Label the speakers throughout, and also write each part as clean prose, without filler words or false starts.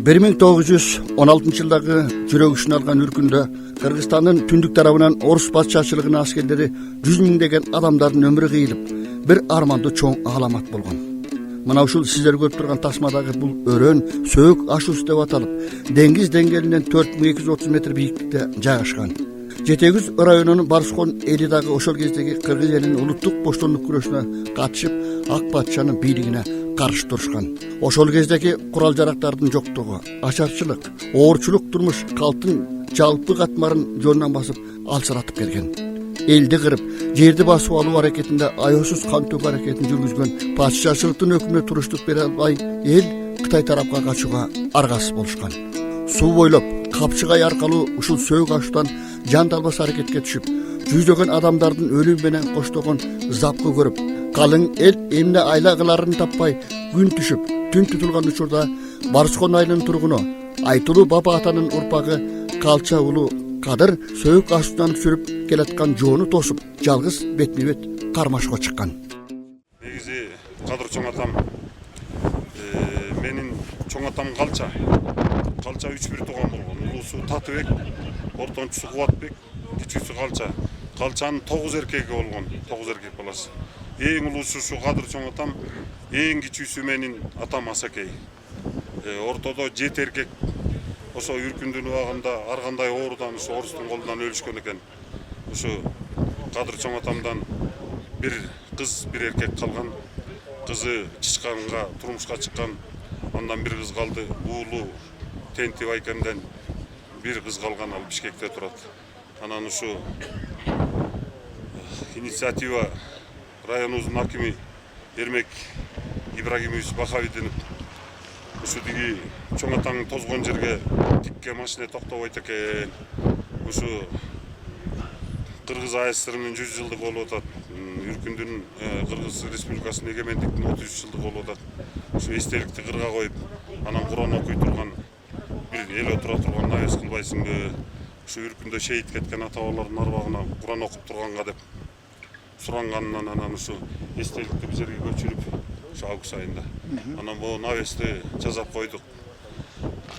Speaker 1: 1916-жылдагы жүрөк ишин алган үркүндө Кыргызстандын түндүк тарабынан орус батчачылыгынын аскерлери 100 миңдеген адамдардын өмүрү кыйылып, бир армандуу чоң аламат болгон. Мына ушул сиздер көрүп турган тасмадагы бул өрөн Сөөк ашуусу деп аталып, деңиз деңгээлинен 4230 метр бийиктикте жайгашкан. Жетегиз районунун Барскон эли дагы ошол кездеги кыргыз элинин улуттук боштондук күрөшүнө катышып, ак патчанын бийлигине каршы турушкан. Ошол кездеги курал жарактардын жоктугу, ачарчылык, оорчулук турмуш калктын жалпы катмарын жонунан басып алчыратып келген. Элди кырып, жерди басып алуу аракетинде аеосуз кан төгүү аракетин жүргүзгөн патчачылыктын өкүмүнө туруштук бере албай, эл Кытай тарапка качууга аргасыз болушкан. Суу бойлоп, Капчыгай аркылуу ушул Сөөк ашуудан жан талбас аракетке түшүп, жүздөгөн адамдардын өлүмү менен коштогон запкы көрүп, калың эл эмне айла кыларын таппай күн түшүп, түн тутулган учурда Барскон айылынын тургуну, айтылуу баба атанын урпагы Калча уулу Кадыр Сөөк ашуудан сүрүп келаткан жоону тосуп, жалгыз бетме бет кармашка чыккан.
Speaker 2: Негизи Кадыр чоң атам, менин чоң атам Калча 3-1 тууган болгон. Улуусу Татыбек, ортончусу Кубатбек, кичүүсү Калча. Калчанын 9 эркеги болгон, 9 эркек баласы. Эң улуусу ушу Кадыр чоң атам, эң кичүүсү менин атам Асакей. Ортодо 7 эркек ошо үркүндүн убагында ар кандай оорудан ушу орустун колунан өлүшкөн экен. Ушу Кадыр чоң атамдан бир кыз, бир эркек калган. Кызы Чычканга турмушка чыккан. Андан бир кыз калды. Уулу Тенти Байкемден бир кыз калган, ал Бишкекте турат. Анан ушу инициатива районубуздун акими Эрмек Ибрагимович Бахавидинов ушу диги чоң атаң тозгон жерге тикке машина токтобойт экен. Ушу Кыргыз АССРнын 100 жылдыгы болуп атат. Үркүндүн Кыргыз Республикасынын эгемендиктин 33 жылдыгы болуп атат. Ушу эстеликти кырга коюп, анан Куран окуй турган бир эл отура турган навес кылбайсыңбы? Ушу үркүндө шейит кеткен ата бабалардын арбагына Куран окуп турганга деп суранганынан анан ушу эстеликти бул жерге көчүрүп, ушу август айында. Анан бул навести жасап койдук.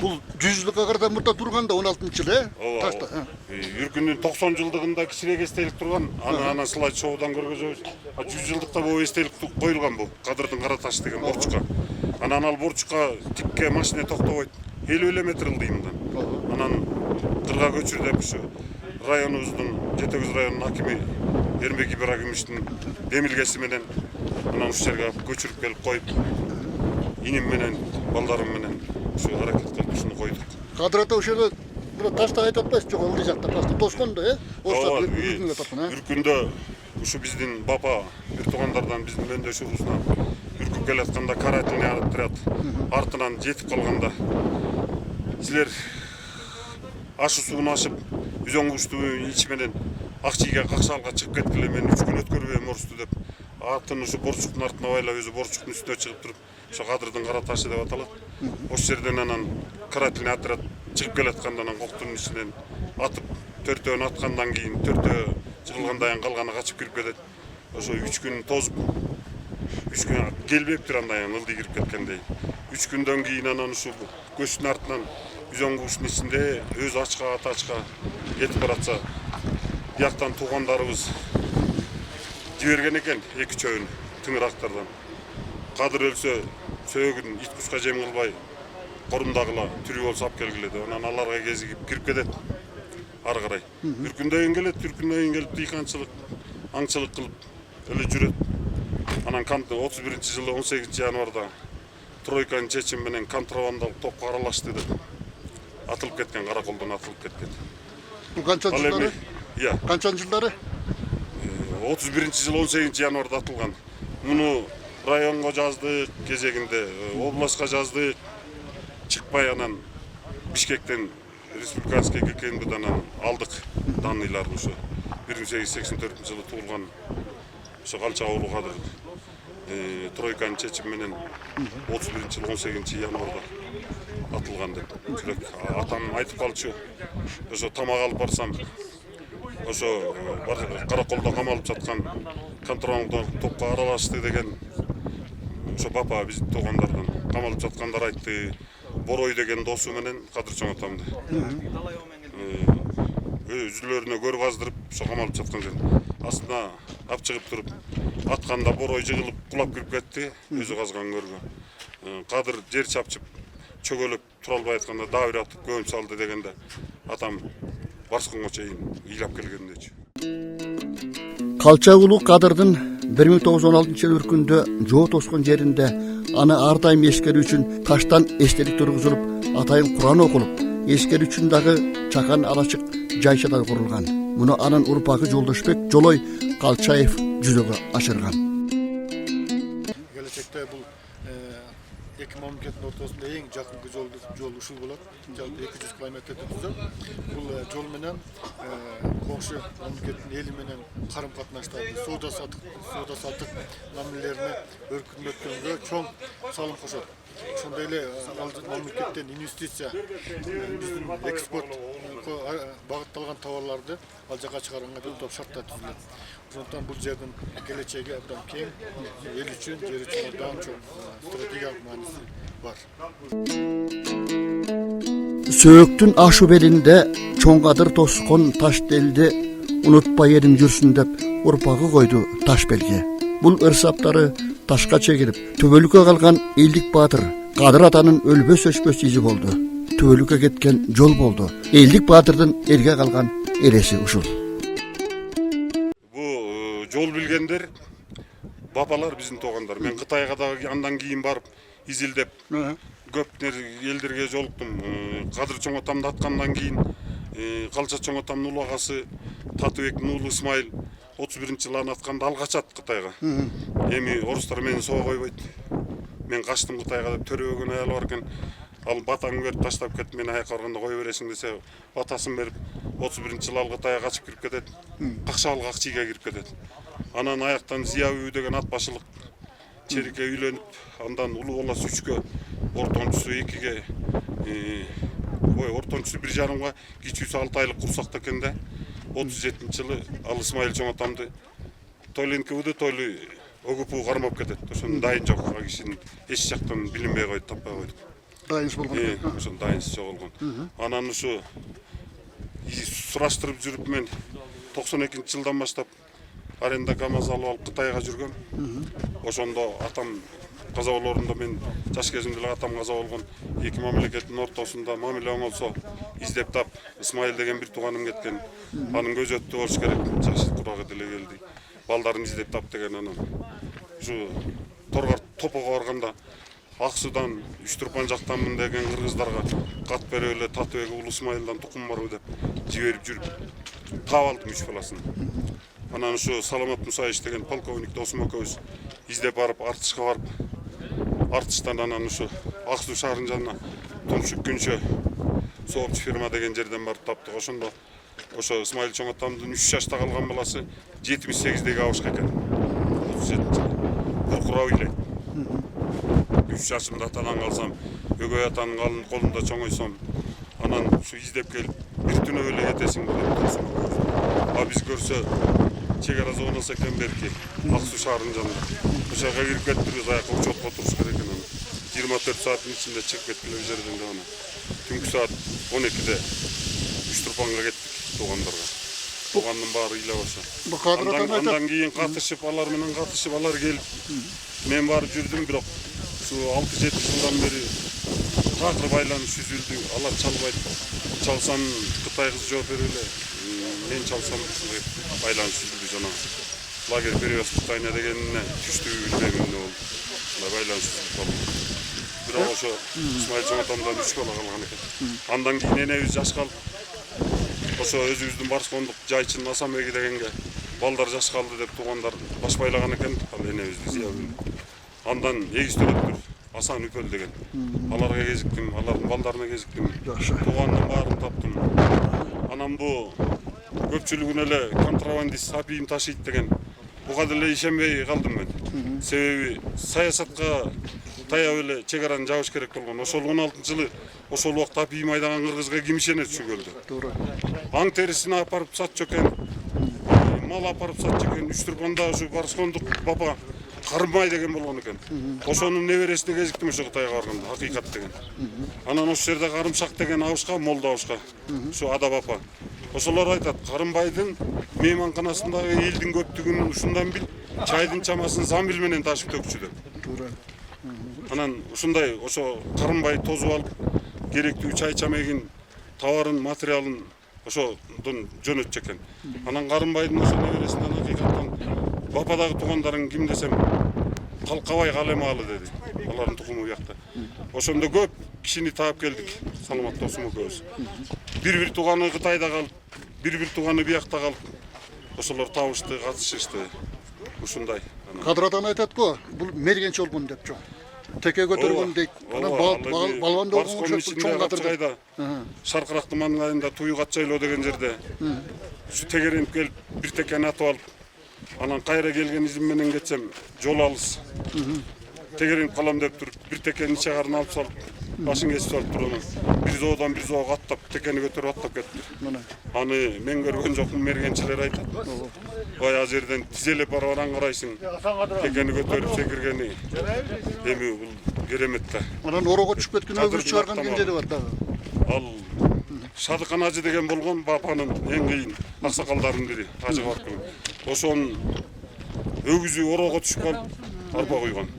Speaker 1: Бул 100 жылга кардан мурда турганда 16-жылы,
Speaker 2: Ташта. Үркүндүн 90 жылдыгында кичине эстелик турган, анан слайд шоудан көргөзөбүз. 100 жылдыкта бул эстелик коюлган бул Кадырдын кара ташы деген борчукка. Анан ал борчукка тикке машина токтобойт. 50 эле ылдый мындан. Анан кырга көчүр деп ушу районубуздун Жетегиз районунун акими Эрмек Ибрагимовичтин демилгеси менен анан ушул жерге көчүрүп келип коюп, иним менен, балдарым менен ушу аракет кылып ушуну койдук.
Speaker 1: Кадыр ата ошол ташта айтып атпайсыз, жок ылдый жакта ташты тоскон да,
Speaker 2: Үркүндө ушу биздин бапа, бир туугандардан биздин мөндөшүбүздүн үркүп келатканда карательный отряд артынан жетип калганда силер ашуу сууну ашып, үзөң куштуу ич менен Акчийге Какшалга чыгып кеткиле, мен 3 күн өткөрбөйм орусту деп атын ушу борчуктун артына байлап, өзү борчуктун үстүнө чыгып туруп, ошо Кадырдын кара ташы деп аталат. Ошол жерден анан карательный отряд чыгып келатканда анан коктун ичинен атып, төртөөнү аткандан кийин төртөө жыгылгандан кийин калганы качып кирип кетет. Ошо 3 күн тозуп, 3 күн келбептир андан кийин ылдый кирип кеткендей. 3 күндөн кийин анан ушу көчтүн артынан үзөң куштун ичинде өзү ачка кетип баратса, бияктан туугандарыбыз жиберген экен 2 чөбүн тыңырактардан. Кадыр өлсө сөөгүн ит кушка жем кылбай корундагыла тирүү болсо алып келгиле деп, анан аларга кезигип кирип кетет. Ары карай үркүндөн келет, үркүндөн келип дыйканчылык, аңчылык кылып эле жүрөт. Анан 31-жылы 18-январда тройканын чечими менен контрабандалык топко аралашты деп атылып кеткен, караколдон атылып кеткен.
Speaker 1: Бул канча жылдары? Канча жылдары?
Speaker 2: 31-жылы 18-январда атылган. Муну районго жаздык кезегинде, областка жаздык. Чыкпай анан Бишкектен республиканский ГКНБдан алдык данныйларды ушу 1884-жылы туулган ушу Калча уулу Кадыр тройканын чечими менен 31-жылы 18-январда атылган деп. Атам айтып калчу. Ошо тамак алып барсам, ошо караколдо камалып жаткан контрабандалык топко аралашты деген ошо бапа биздин туугандардан камалып жаткандар айтты. Борой деген досу менен Кадыр чоң атамды. Өзүлөрүнө көр каздырып шоком алып жаткан жер. Астына ап чыгып туруп, атканда борой жыгылып кулап кирип кетти, өзү казган көргө. Кадыр жер чапчып, чөгөлөп тура албай атканда дабыр атып көмүп салды дегенде, атам Барскынга чейин ыйлап келгендечи.
Speaker 1: Калча улуу Кадырдын 1916 үркүндө жоо тоскон жеринде аны ар дайым эскерүү үчүн таштан эстелик тургузулуп, атайын Куран окулуп, эскерүү үчүн дагы чакан алачык жайшадар курулган. Муну анын урпагы Жолдошбек Жолой Калчаев жүзөгө ашырган.
Speaker 3: Келечекте бул эки мамлекеттин ортосунда эң жакынкы жол ушул болот. Жалпы 200 километр түзөт. Бул жол менен коңшу мамлекеттин эли менен карым-катнаштарды, соода саттык мамилелерине өркүндөткөнгө чоң салым кошот. Ошондой эле ал мамлекеттен инвестиция, биздин экспортко багытталган товарларды ал жака чыгарганга бир топ шарттар түзүлөт. Ошондуктан бул жердин келечеги абдан кең, эл үчүн, жер үчүн абдан чоң стратегиялык мааниси бар.
Speaker 1: Сөөктүн ашу белинде чоң Кадыр тоскон таш делди, унутпай элим жүрсүн деп урпагы койду таш белге. Бул ырсаптары ташка чегилип, төбөлүккө калган элдик баатыр Кадыр атанын өлбөс өчпөс изи болду. Төбөлүккө кеткен жол болду. Элдик баатырдын элге калган эреси ушул.
Speaker 2: Бул жол билгендер бапалар биздин туугандар. Мен Кытайга да андан кийин барып изилдеп көп элдерге жолуктум. Кадыр чоң атамды аткандан кийин Калча чоң атамдын улуу агасы Татыбектин уулу Исмайыл 31-жылы аны атканда ал качат Кытайга. Эми орустар мени соо койбойт. Мен качтым Кытайга деп төрөгөн аял бар экен. Ал батаңды берип таштап кетип, мени аяка барганда кое бересиң десе, батасын берип 31-жылы ал Кытайга качып кирип кетет. Какшабыл Какчийге кирип кетет. Анан аяктан Зиябүй деген ат башылык черикке үйлөнүп, андан улуу баласы 3кө, ортончусу 2ге, ортончусу 1,5-га, кичүүсү 6 айлык курсакта экенде 37-жылы ал Исмайыл чоң атамды тойлу НКВД тойлу ОГПУ кармап кетет. Ошону дайын жок кишинин эч жактан билинбей койду, таппай койду.
Speaker 1: Дайынсыз болгон.
Speaker 2: Ошон дайынсыз жоголгон. Анан ушу сураштырып жүрүп мен 92-жылдан баштап аренда КАМАЗ алып Кытайга жүргөм. Ошондо атам каза болорундо мен жаш кезимде эле атам каза болгон. Эки мамлекеттин ортосунда мамиле оңолсо издеп тап Исмайыл деген бир тууганым кеткен. Анын көзү өттү болуш керек. Жаш курагы деле келди. Балдарын издеп тап деген анан ушу Торгар Топого барганда Ак Судан Үчтүрпан жактанмын деген кыргыздарга кат берип эле Татыбек уулу Исмайылдан тукум барбы деп жиберип жүрүп таап алдым 3 баласын. Анан ушу Саламат Мусаевич деген полковник досум экөөбүз издеп барып Артышка барып, Артыштан анан ушу Ак Суу шаарынын жанына Тумшук Күнчө соопчу фирма деген жерден барып таптык. Ошондо ошо Исмайыл чоң атамдын 3 жашта калган баласы 78-деги абышка экен. 37-жылы. Буркурап ыйлайт. 3 жашымда атадан калсам, өгөй атанын колунда чоңойсом, анан ушу издеп келип, бир түнөп эле кетесиң деп турсун. А биз көрсө чек ара зонасы экен берки, Ак Суу шаарынын жанында. Ошо жака кирип кетпирбиз, аяка учетко туруш керек экен. 24 сааттын ичинде чыгып кеткиле жерден деп ана. Түнкү саат 12-де Үчтүрпанга кеттик туугандарга. Туугандын баары ыйлап ошо. Андан кийин катышып, алар менен катышып, алар келип, мен барып жүрдүм, бирок ушу 6-7 жылдан бери такыр байланыш үзүлдү. Алар чалбайт. Чалсам Кытай кыз жооп берип эле, мен чалсам ушундай байланыш үзүлдү жана. Лагерь перевоспитания дегенине түштүгү билбейм эмне болду. Мына байланыш үзүлүп. Бирок ошо Исмайыл чоң атамдан 3 бала калган экен. Андан кийин энебиз жаш калып, ошо өзүбүздүн Барскондук жайчын Асамбеги дегенге балдар жаш калды деп туугандар баш байлаган экен, ал энебизди Зиябүн. Андан эгиз төлөптүр Асан Үпөл деген. Аларга кезиктим, алардын балдарына кезиктим. Туугандын баарын таптым. Анан бу көпчүлүгүн эле контрабандист апийим ташыйт деген. Буга деле ишенбей калдым мен. Себеби саясатка таяп эле чек араны жабыш керек болгон. Ошол 16-жылы ошол убакта апийим айдаган кыргызга ким ишенет ушу көлдө? Туура. Аң терисин апарып сатчу экен. Мал апарып сатчу экен. Үчтүрпанда ушу Барскондук бапа Карымбай деген болгон экен. Ошонун небересине кезиктим ошо Кытайга барганда, Акыйкат деген. Анан ошол жерде Карымшак деген абышка, молда абышка, ушу Адап апа. Ошолор айтат, Карымбайдын мейманканасындагы элдин көптүгүн ушундан бил, чайдын чамасын замбил менен ташып төкчү деп.
Speaker 1: Туура.
Speaker 2: Анан ушундай ошо Карымбай тозуп алып, керектүү чай чамегин, товарын, материалын ошодон жөнөтчү экен. Анан Карымбайдын ошо небересинен Акыйкаттан Бападагы туугандарың ким десем, Калкабай Калемалы деди. Алардын тукуму биякта. Ошондо көп кишини таап келдик. Саламат досум экөөбүз. Бир тууганы Кытайда калып, бир тууганы биякта калып, ошолор табышты, катышышты. Ушундай.
Speaker 1: Кадыр атаны айтат го, бул мергенчи болгон деп жок. Теке көтөргөн дейт. Анан балбанда болгон чоң кадыр.
Speaker 2: Шаркырактын маңайында Туюгат жайлоо деген жерде. Ушу тегеренип келип, бир текени атып алып, анан кайра келген изим менен кетсем, жол алыс. Тегеренип калам деп туруп, бир текенин чыгарын алып салып, башын кесип салып турган. Бир зоодан бир зоого аттап, текени көтөрүп аттап кетти. Аны мен көргөн жокмун, мергенчилер айтат. Баягы жерден тизелеп барабан карайсың, текени көтөрүп секиргени. Эми бул керемет да.
Speaker 1: Анан орого түшүп кеткен өгүр чыгарган кенже бар дагы.
Speaker 2: Ал Садыкан ажы деген болгон Бапанын эң кыйын аксакалдарынын бири, ажы бар. Ошонун өгүзү орого түшүп калып, арба койгон.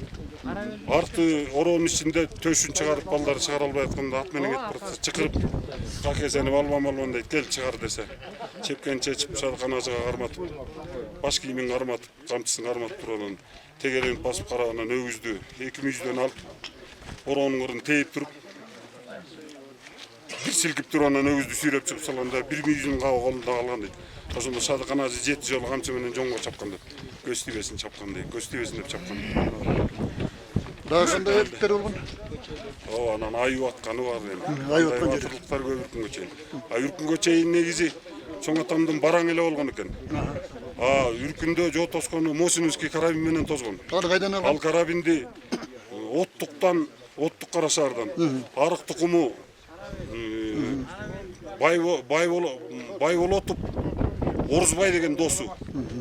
Speaker 2: Арты ороонун ичинде төшүн чыгарып, балдары чыгара албай атканда ат менен кетип баратса, чакырып, каке сени албам дейт, кел чыгар десе. Чепкен чечип, Садыкан ажыга карматып, баш кийимин карматып, камчысын карматып турганын тегеренип басып караганан өгүздү 2 мүйүздөн алып, ороонун кырын тейип туруп, бир силкип турганан өгүздү сүйрөп чыгып салганда 1 мүйүзүнүн кабы колунда калган дейт. Ошондо Садыкан ажы 7 жолу камчы менен жоңго чапкан деп. Көз тибесин чапкан дейт. Көз тибесин деп чапкан.
Speaker 1: Дагы кандай эптер болгон?
Speaker 2: Анан аюу атканы бар эми.
Speaker 1: Аюу аткан жер.
Speaker 2: Батырлыктар көп Үркүнгө чейин. Үркүнгө чейин негизи чоң атамдын бараң эле болгон экен. Үркүндө жоо тоскону Мосиновский карабин менен тозгон.
Speaker 1: Аны кайдан алган?
Speaker 2: Ал карабинди Оттук Кара шаардан, арык тукуму Байболотуп Орузбай деген досу.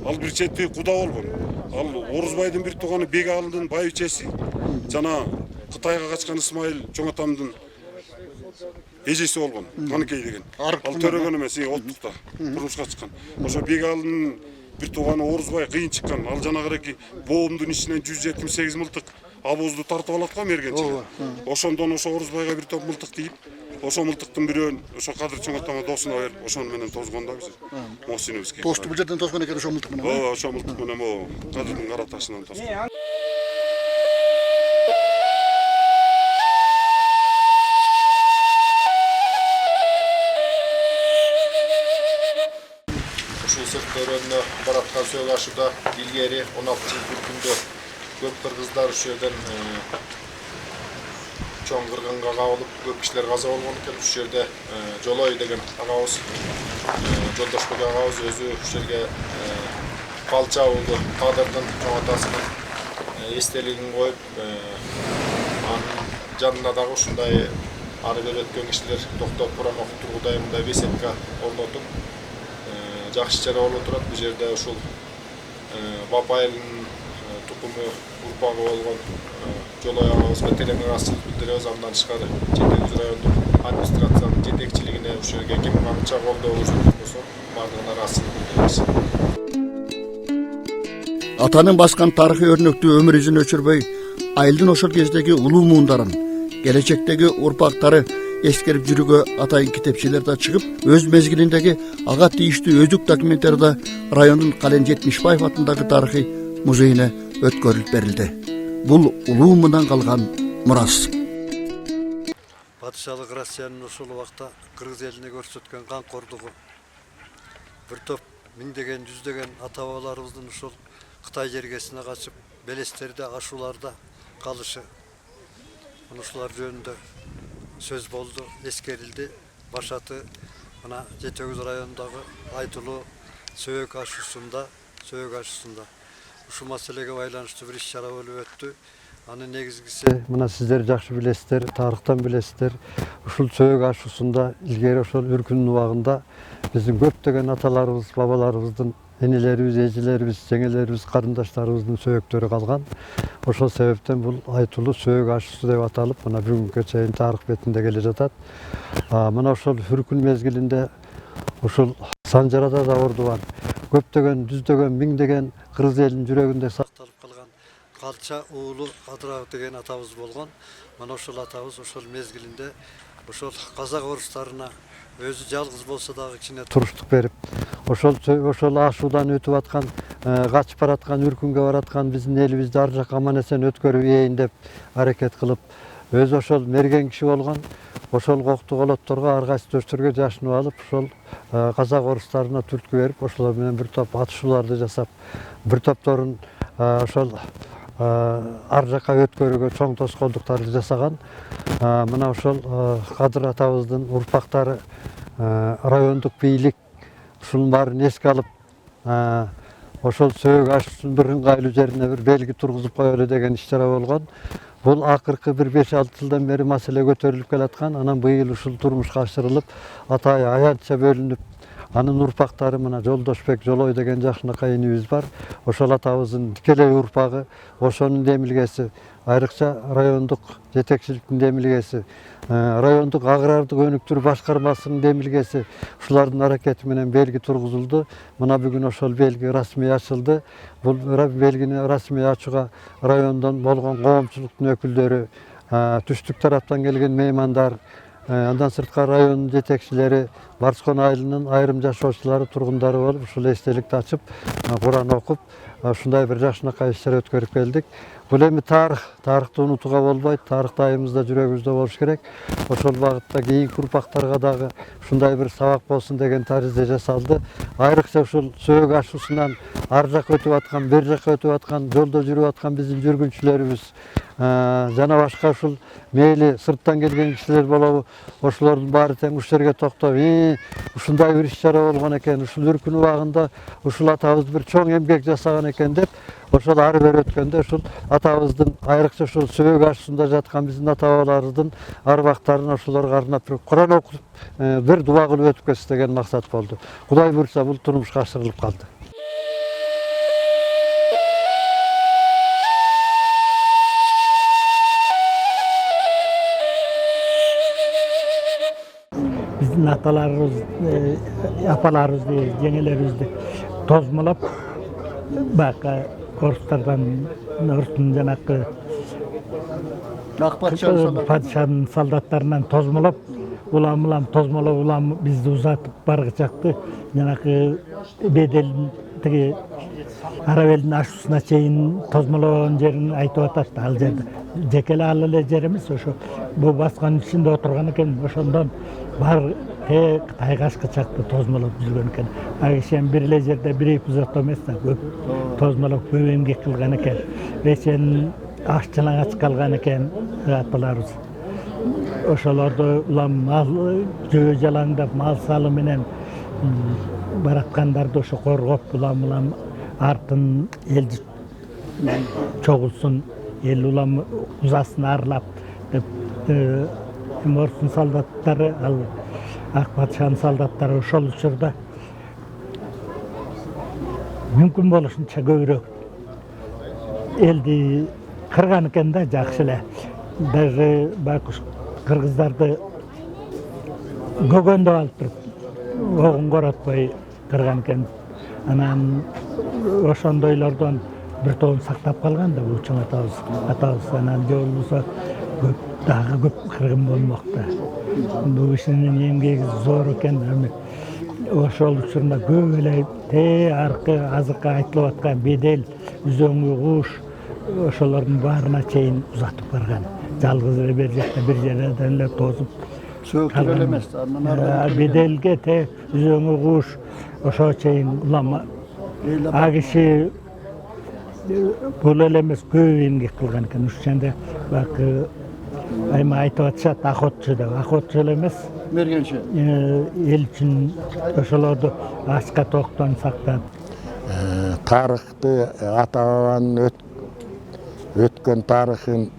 Speaker 2: Ал бир чети куда болгон. Ал Орузбайдын бир тууганы Бегалдын байбичеси жана Кытайга качкан Исмайыл чоң атамдын эжеси болгон, Каныкей деген. Ал төрөгөн эмес, Оттукта турмушка чыккан. Ошо Бегалдын бир тууганы Орузбай кыйын чыккан. Ал жанагыреки боомдун ичинен 178 мылтык абозду тартып алат го мергенчилер. Ошондон ошо Орузбайга бир топ мылтык тийип, ошо мылтыктын бирөөн ошо Кадыр чоң атама досуна берип, ошону менен тозгон да биз. Мосиновский.
Speaker 1: Тосту бул жерден тозгон экен ошо мылтык менен.
Speaker 2: Ошо мылтык менен Кадырдын кара ташынан тозгон.
Speaker 3: Ушул секторунда бараткан сөөгү ашууда илгери 16 күндө көп кыргыздар ушул жерден чоң кыргынга кабылып, көп кишилер каза болгон экен. Ушул жерде Жолой деген агабыз, Жолдошбек агабыз өзү ушул жерге балча уулу Кадырдын чоң атасынын эстелигин коюп, анын жанына дагы ушундай ары бери өткөн кишилер токтоп Куран окуп тургудай мындай беседка орнотуп жакшы чара болуп турат. Бул жерде ушул Бапайылдын тукуму урпагы болгон Жолой агабызга терең ыраазычылык билдиребиз. Андан тышкары Жетегиз райондук администрациянын жетекчилигине ушул жерге ким канча колдоо көрсөтүп болсо бардыгына ыраазычылык билдиребиз.
Speaker 1: Атанын баскан тарыхый өрнөктүү өмүр изин өчүрбөй, айылдын ошол кездеги улуу муундарын, келечектеги урпактары эскерип жүрүүгө атайын китепчилер да чыгып, өз мезгилиндеги ага тийиштүү өзүк документтер да райондун Кален Жетимишбаев атындагы тарыхый музейине өткөрүлүп берилди. Бул улуу мындан калган мурас.
Speaker 4: Падышалык Россиянын ушул убакта кыргыз элине көрсөткөн камкордугу, бир топ миңдеген, жүздөгөн ата бабаларыбыздын ушул Кытай жергесине качып, белестерде, ашууларда калышы. Ушулар жөнүндө сөз болду, эскерилди. Башаты мына Жетегиз районундагы айтылуу сөөгү ашуусунда ушул маселеге байланыштуу бир иш-чара болуп өттү. Анын негизгиси мына сиздер жакшы билесиздер, тарыхтан билесиздер. Ушул сөөгү ашуусунда илгери ошол Үркүнүн убагында биздин көптөгөн аталарыбыз, бабаларыбыздын энелерибиз, эжелерибиз, жеңелерибиз, карындаштарыбыздын сөөктөрү калган. Ошол себептен бул айтылуу сөөк ашуусу деп аталып, мына бүгүнкү чейин тарых бетинде келе жатат. Мына ошол Хүркүн мезгилинде ушул Санжарада да орду бар. Көптөгөн, жүздөгөн, миңдеген кыргыз элинин жүрөгүндө сакталып калган Калча уулу Кадыров деген атабыз болгон. Мына ошол атабыз ошол мезгилинде ошол казак орустарына өзү жалгыз болсо дагы кичине туруштук берип, ошол ашуудан өтүп аткан, качып бараткан, Үркүнгө бараткан биздин элибизди ар жакка аман эсен өткөрүп ийейин деп аракет кылып, өзү ошол мерген киши болгон. Ошол кокту колотторго, ар кайсы төштөргө жашынып алып, ошол казак орустарына түрткү берип, ошолор менен бир топ атышууларды жасап, бир топторун ошол ар жакка өткөрүүгө чоң тоскоолдуктарды жасаган. Мына ошол Кадыр атабыздын урпактары райондук бийлик ушунун баарын эске алып, ошол сөөк ашуусунун бир ыңгайлуу жерине бир белги тургузуп коелу деген иш-чара болгон. Бул акыркы бир 5-6 жылдан бери маселе көтөрүлүп келаткан. Анан быйыл ушул турмушка ашырылып, атайы аянтча бөлүнүп, анын урпактары мына Жолдошбек Жолой деген жакшынакай инибиз бар. Ошол атабыздын тикелей урпагы, ошонун демилгеси, айрыкча райондук жетекчиликтин демилгеси, райондук агрардык өнүктүрүү башкармасынын демилгеси, ушулардын аракети менен белги тургузулду. Мына бүгүн ошол белги расмий ачылды. Бул белгини расмий ачууга райондон болгон коомчулуктун өкүлдөрү, түштүк тараптан келген меймандар, андан сырткары райондун жетекчилери, Барскон айылынын айрым жашоочулары, тургундары болуп, ушул эстеликти ачып, Куран окуп, ушундай бир жакшынакай иш-чара өткөрүп келдик. Бул эми тарыхты унутууга болбойт, тарых дайымыбызда жүрөгүбүздө болуш керек. Ошол багытта кийинки урпактарга дагы ушундай бир сабак болсун деген таризде жасалды. Айрыкча ушул сөөк ашуусунан ар жакка өтүп аткан, бер жакка өтүп аткан, жолдо жүрүп аткан биздин жүргүнчүлөрүбүз, жана башка ушул мейли сырттан келген кишилер болобу, ошолордун баары тең ушул жерге токтоп, ушундай бир иш-чара болгон экен, ушул Үркүн убагында ушул атабыз бир чоң эмгек жасаган экен деп, ошол ары бери өткөндө ушул атабыздын айрыкча ушул сөөк ашуусунда жаткан биздин ата бабаларыбыздын арбактарын ошолорго арнап бир Куран окуп, бир дуба кылып өтүп кетсе деген максат болду. Кудай буйрса бул турмушка ашырылып калды.
Speaker 5: Биздин аталарыбыз, апаларыбызды, жеңелерибизди тозмолоп, бака орустардан, орустун жанакы падышанын солдаттарынан тозмолоп, улам тозмолоп, улам бизди узатып баргычакты, жанакы беделин тиги Арабелдин ашуусуна чейин тозмологон жерин айтып атат. Ал жерде жеке ал эле жер эмес, ошо бул баскандын ичинде отурган экен, ошондон бар Кытай кашкы чакты тозмолоп жүргөн экен. А кишен бир эле жерде бир-эки зото эмес да, көп тозмолоп көп эмгек кылган экен. Эчен аш жалаңач калган экен аталарыбыз. Ошолорду улам мал жөө жалаңдап, мал салы менен бараткандарды ошо коргоп, улам артын элди чогулсун, эл улам узасын арлап деп орустун солдаттары, ал ак падышанын солдаттары ошол учурда мүмкүн болушунча көбүрөөк элди кырган экен да, жакшы эле. Даже байкуш кыргыздарды көгөндөп алып туруп, огун коротпой кырган экен. Анан ошондойлордон бир тобун сактап калган да бул чоң атабыз. Анан же болбосо дагы көп кыргын болмок да. Бул кишинин эмгеги зор экен. Ошол учурда көп эле аркы азыркы айтылып аткан бедел, үзөңгү куш, ошолордун баарына чейин узатып барган. Жалгыз эле бер жакта бир жерден эле тозуп
Speaker 1: сөөктөр эле эмес,
Speaker 5: беделге үзөңгү куш, ошо чейин улам а киши бул эле эмес, көп эмгек кылган экен. Ушунча бак айма айтып атышат, охотчу деп. Охотчу эле эмес,
Speaker 1: мергенчи
Speaker 5: эл үчүн ошолорду ачка токтон сактап.
Speaker 6: Тарыхты, ата бабанын өткөн тарыхын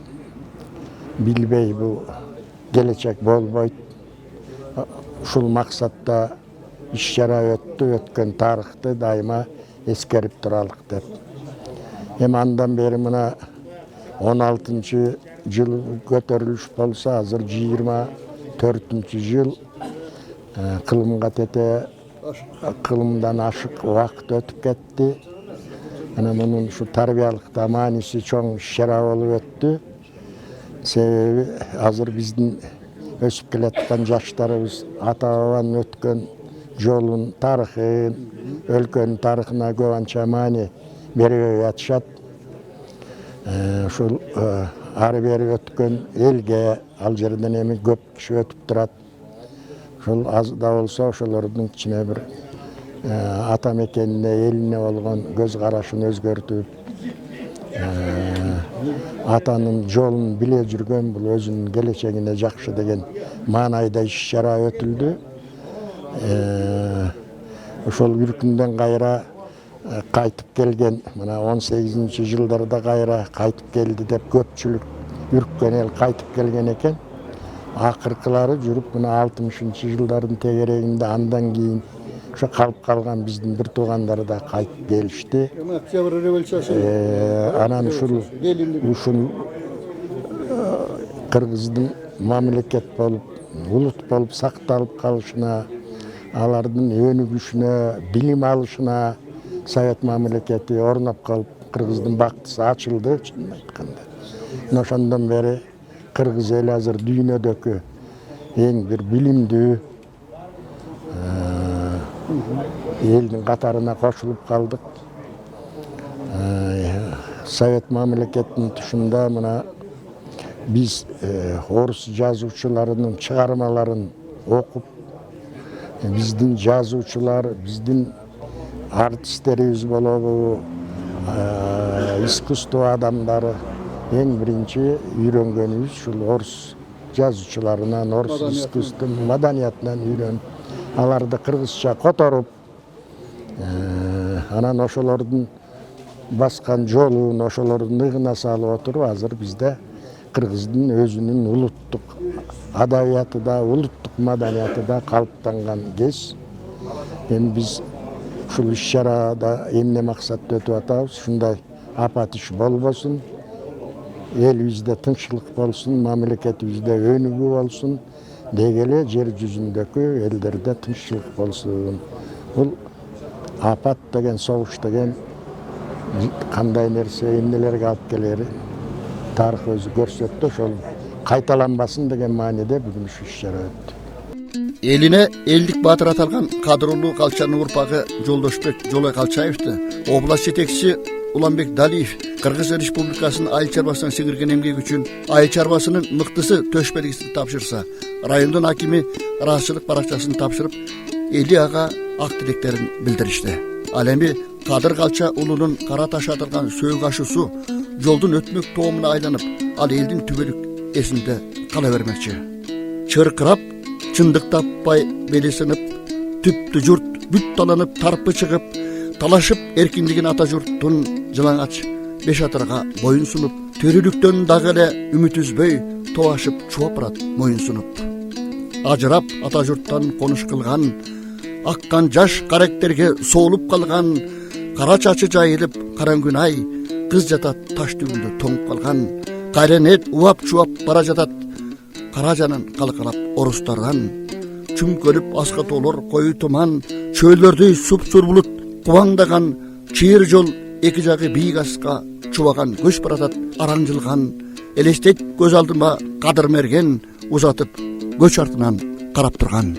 Speaker 6: билбей бул келечек болбойт. Ушул максатта иш-чара өткөн тарыхты дайыма eskeriп turalıq dep. Hem andan beri mına 16. yıl götürülüş bolsa hazır 24. yıl kılımga tete kılımdan aşık vakt ötüp ketti. Ana bunun şu tarbiyalıkta manisi çoğun şera olup öttü. Sebebi hazır bizden ösüp keletken yaşlarımız ata-babanın ötken jolun tarihın, өлkөнүн tarihine gövança mani beriyor yatışat. Şul arı beri ötken elge al жерден эми көп kişi ötüp durat. Şul az da olsa şolarның içine bir ata mekenine, eline olgan göz karашын özgörtüp atanın jolun bile жүрген бұл өзünün geleceğine jakşı degen manayda iş-şara ötüldü. Ошол үркүндөн кайра кайтып келген, мына 18-жылдарда кайра кайтып келди деп көпчүлүк үрккөн эл кайтып келген экен. Акыркылары жүрүп мына 60-жылдардын тегерегинде андан кийин ошо калып калган биздин бир туугандар да кайтып келишти.
Speaker 1: Октябрь революциясы
Speaker 6: Анан ушул кыргыздын мамлекет болуп, улут болуп сакталып калышына, алардын өнүгүшүнө, билим алышына Совет мамлекети орноп калып, кыргыздын бактысы ачылды, чынын айтканда. Ошондон бери кыргыз эли азыр дүйнөдөгү эң бир билимдүү элдин катарына кошулуп калдык. Совет мамлекетинин тушунда мына биз орус жазуучуларынын чыгармаларын окуп, биздин жазуучулар, биздин артисттерибиз болобу, искусство адамдары эң биринчи үйрөнгөнүбүз ушул орус жазуучуларынан, орус искусство маданиятынан үйрөнүп, аларды кыргызча которуп, анан ошолордун баскан жолун, ошолордун ыгына салып отуруп, азыр бизде кыргыздын өзүнүн улуттук адабияты да, улуттук маданияты да калыптанган кез. Эми биз ушул иш-чарада эмне максатта өтүп атабыз? Ушундай апат иш болбосун, элибизде тынччылык болсун, мамлекетибизде өнүгүү болсун, дегеле жер жүзүндөгү элдерде тынччылык болсун. Бул апат деген, согуш деген кандай нерсе, эмнелерге алып келери тарых өзү көрсөттү. Ошол кайталанбасын деген мааниде бүгүн ушу иш-чара өттү.
Speaker 1: Eline ellik batır atalgan kadrolu kalçanın urpagı Joldoşbek Jolay Kalçayev'ti. Oblast yetekçisi Ulanbek Daliyev, Kırgız Respublikası'nın ayı çarvasından singirgen emgek üçün ayı çarvasının mıktısı töş belgisini tapşırsa, rayondun hakimi rahatsızlık barakçasını tapşırıp 50 ağa ak dileklerini bildirişti. Alemi Kadır Kalça ulunun kara taşı atılgan söğük aşısı joldun ötmük tohumuna aylanıp al eldin tübelük esinde kalavermekçi. Çırkırap çındık tappay belisinip, tüptü jurt büt talanıp tarpı çıkıp, talaşıp erkindigin ata jurttun jılaŋaç beş atırga boyun sunup, törülükten dağele ümit üzböy toğaşıp çuaprat moyun sunup. Acırap ata jurttan konuş kılgan, akkan jaş karakterge soğulup kalgan, kara çaçı jayılıp karan gün ay, kız jatat taş tügünde toңup kalgan, kayrenet uap çuap bara jatat, Karacanın kalkalap orustardan, çümkölüp askat olur koyu tuman, çöllördü sup-sur bulut kuvangdagan, çiğir jol eki jagı biyik aska çuvagan göç baratat arancılgan, elestet göz aldıma kadır mergen uzatıp göç artынан karap turgan.